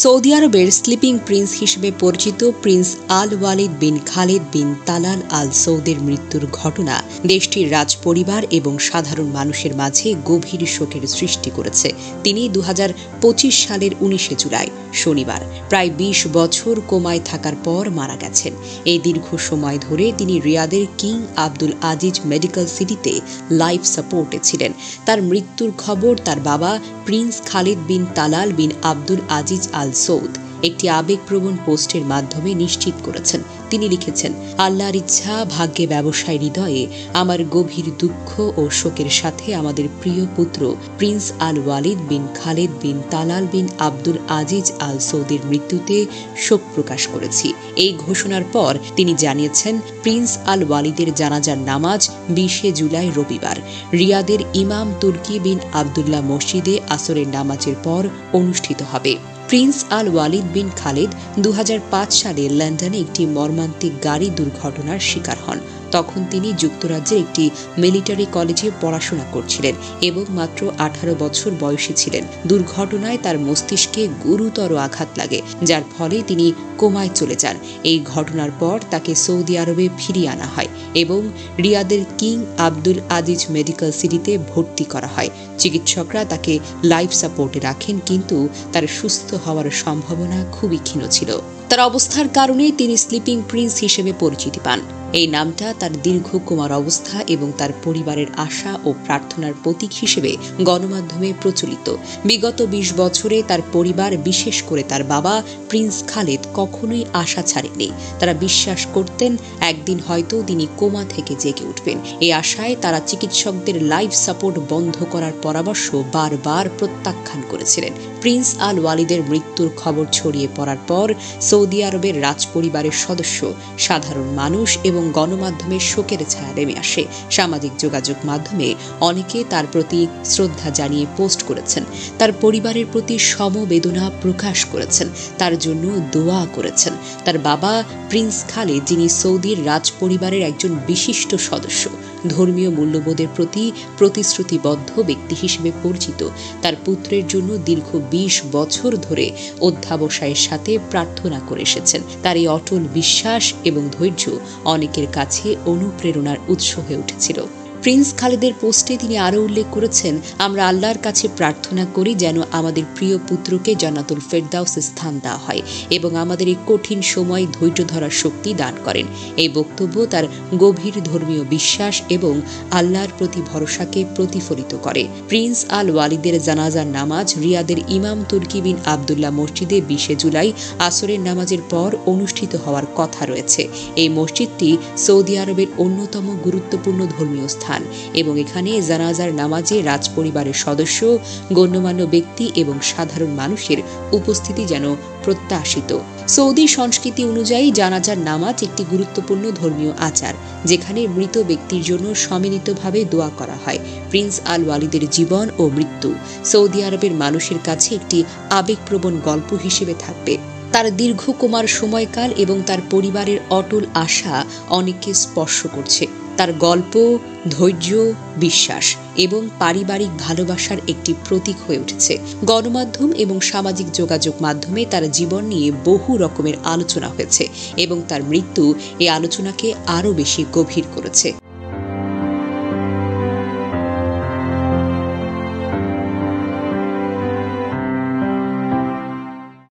Saudi আরবের sleeping Prince হিসেবে পরিচিত প্রিন্স আল ওয়ালিদ বিন খালেদ বিন তালাল আল সৌদের মৃত্যুর ঘটনা দেশটির রাজপরিবার এবং সাধারণ মানুষের মাঝে গভীর শোকের সৃষ্টি করেছে। তিনি 2025 সালের 19 জুলাই শনিবার প্রায় 20 বছর কোমায় থাকার পর মারা গেছেন। এই দীর্ঘ সময় ধরে তিনি রিয়াদের কিং আব্দুল আজিজ মেডিকেল সিটিতে লাইফ সাপোর্টে ছিলেন। তার মৃত্যুর খবর তার বাবা প্রিন্স খালেদ বিন তালাল বিন আব্দুল আজিজ আল সৌদ একটি আবেগপ্রবণ পোস্টের মাধ্যমে নিশ্চিত করেছেন। তিনি লিখেছেন, আল্লাহর ইচ্ছা, ভাগ্যে, ব্যবসায়, হৃদয়ে আমার গভীর দুঃখ ও শোকের সাথে আমাদের প্রিয় পুত্র প্রিন্স আল ওয়ালিদ বিন খালেদ বিন তালাল বিন আব্দুল আজিজ আল সৌদের মৃত্যুতে শোক প্রকাশ করেছি। এই ঘোষণার পর তিনি জানিয়েছেন, প্রিন্স আল ওয়ালিদের জানাজার নামাজ 20 জুলাই রবিবার রিয়াদের ইমাম তুর্কি বিন আবদুল্লাহ মসজিদে আসরের নামাজের পর অনুষ্ঠিত হবে। প্রিন্স আল ওয়ালিদ বিন খালেদ 2005 সালে লন্ডনে একটি মর্মান্তিক গাড়ি দুর্ঘটনার শিকার হন। তখন তিনি যুক্তরাজ্যের একটি মিলিটারি কলেজে পড়াশোনা করছিলেন এবং মাত্র 18 বছর বয়সী ছিলেন। দুর্ঘটনায় তার মস্তিষ্কে গুরুতর আঘাত লাগে, যার ফলে তিনি কোমায় চলে যান। এই ঘটনার পর তাকে সৌদি আরবে ফিরিয়ে আনা হয় এবং রিয়াদের কিং আব্দুল আজিজ মেডিকেল সিটিতে ভর্তি করা হয়। চিকিৎসকরা তাকে লাইফ সাপোর্টে রাখেন, কিন্তু তার সুস্থ হওয়ার সম্ভাবনা খুবই ক্ষীণ ছিল। তার অবস্থার কারণে তিনি স্লিপিং প্রিন্স হিসেবে পরিচিতি পান। এই নামটা তার দীর্ঘ কোমার অবস্থা এবং তার পরিবারের আশা ও প্রার্থনার প্রতীক হিসেবে গণমাধ্যমে প্রচলিত। বিগত 20 বছরে তার পরিবার, বিশেষ করে তার বাবা প্রিন্স খালেদ, কখনোই আশা ছাড়েননি। তারা বিশ্বাস করতেন একদিন হয়তো তিনি কোমা থেকে জেগে উঠবেন। এই আশায় তারা চিকিৎসকদের লাইফ সাপোর্ট বন্ধ করার পরামর্শ বারবার প্রত্যাখ্যান করেছিলেন। প্রিন্স আল ওয়ালিদের মৃত্যুর খবর ছড়িয়ে পড়ার পর সৌদি আরবের রাজপরিবারের সদস্য, সাধারণ মানুষ এবং গণমাধ্যমের শোকের ছায়া নেমে আসে। সামাজিক যোগাযোগ মাধ্যমে অনেকে তার প্রতি শ্রদ্ধা জানিয়ে পোস্ট করেছেন, তার পরিবারের প্রতি সমবেদনা প্রকাশ করেছেন, তার জন্য দোয়া করেছেন। তার বাবা প্রিন্স খালেদ, যিনি সৌদির রাজপরিবারের একজন বিশিষ্ট সদস্য, ধর্মীয় মূল্যবোধের প্রতি প্রতিশ্রুতিবদ্ধ ব্যক্তি হিসেবে পরিচিত, তার পুত্রের জন্য দীর্ঘ 20 বছর ধরে অধ্যাবসায়ের সাথে প্রার্থনা করে এসেছেন। তার এই অটল বিশ্বাস এবং ধৈর্য অনেকের কাছে অনুপ্রেরণার উৎস হয়ে উঠেছিল। প্রিন্স খালেদের পোস্টে তিনি আরও উল্লেখ করেছেন, আমরা আল্লাহর কাছে প্রার্থনা করি যেন আমাদের প্রিয় পুত্রকে জান্নাতুল ফেরদাউসে স্থান দেওয়া হয় এবং আমাদের এই কঠিন সময় ধৈর্য ধরার শক্তি দান করেন। এই বক্তব্য তার গভীর ধর্মীয় বিশ্বাস এবং আল্লাহর প্রতি ভরসাকে প্রতিফলিত করে। প্রিন্স আল ওয়ালিদের জানাজার নামাজ রিয়াদের ইমাম তুর্কি বিন আবদুল্লাহ মসজিদে 20 জুলাই আসরের নামাজের পর অনুষ্ঠিত হওয়ার কথা রয়েছে। এই মসজিদটি সৌদি আরবের অন্যতম গুরুত্বপূর্ণ ধর্মীয় স্থান এবং এখানে জানাজার নামাজে রাজপরিবারের সদস্য, গণ্যমান্য ব্যক্তি এবং সাধারণ মানুষের উপস্থিতি যেন প্রত্যাশিত। সৌদি সংস্কৃতি অনুযায়ী জানাজার নামাজ একটি গুরুত্বপূর্ণ ধর্মীয় আচার, যেখানে মৃত ব্যক্তির জন্য সম্মিলিতভাবে দোয়া করা হয়। প্রিন্স আল ওয়ালিদের জীবন ও মৃত্যু সৌদি আরবের মানুষের কাছে একটি আবেগপ্রবণ গল্প হিসেবে থাকবে। তার দীর্ঘ কোমার সময়কাল এবং তার পরিবারের অটল আশা অনেককে স্পর্শ করছে। তার গল্প, ধৈর্য, বিশ্বাস এবং পারিবারিক ভালোবাসার একটি প্রতীক হয়ে উঠেছে। গণমাধ্যম এবং সামাজিক যোগাযোগ মাধ্যমে তার জীবন নিয়ে বহু রকমের আলোচনা হয়েছে এবং তার মৃত্যু এই আলোচনাকে আরও বেশি গভীর করেছে।